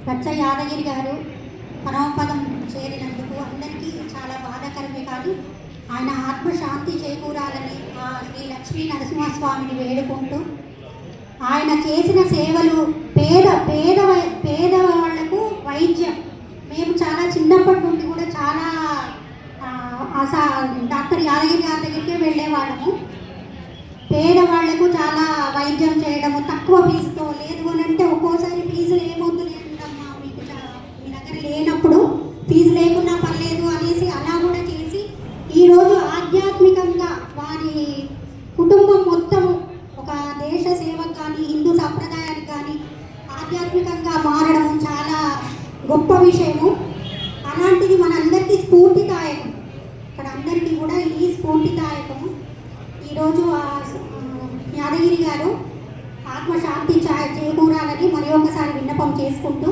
బచ్చ యాదగిరి గారు పరమపదం చేరినందుకు అందరికీ చాలా బాధాకరమే కాదు, ఆయన ఆత్మశాంతి చేకూరాలని శ్రీ లక్ష్మీ నరసింహస్వామిని వేడుకుంటూ ఆయన చేసిన సేవలు పేదవాళ్లకు వైద్యం. మేము చాలా చిన్నప్పటి నుండి కూడా చాలా డాక్టర్ యాదగిరి గారి దగ్గరికే వెళ్ళేవాళ్ళము. పేదవాళ్లకు చాలా వైద్యం చేయడము తక్కువ ఫీజుతో, లేదు అని అంటే ఒక్కోసారి ఫీజులు ఏమవుతూ లేదమ్మా మీకు మీ దగ్గర లేనప్పుడు ఫీజు లేకున్నా పర్లేదు అనేసి అలా కూడా చేసి ఈరోజు ఆధ్యాత్మికంగా వారి కుటుంబం మొత్తము ఒక దేశ సేవకు కానీ హిందూ సంప్రదాయానికి కానీ ఆధ్యాత్మికంగా మారడం చాలా గొప్ప విషయము. అలాంటిది మనందరికీ స్ఫూర్తిదాయకం. ఇక్కడ అందరికీ కూడా ఈ స్ఫూర్తిదాయకము. ఈరోజు యాదగిరి గారు ఆత్మశాంతి చేకూరాలని మరి ఒకసారి విన్నపం చేసుకుంటూ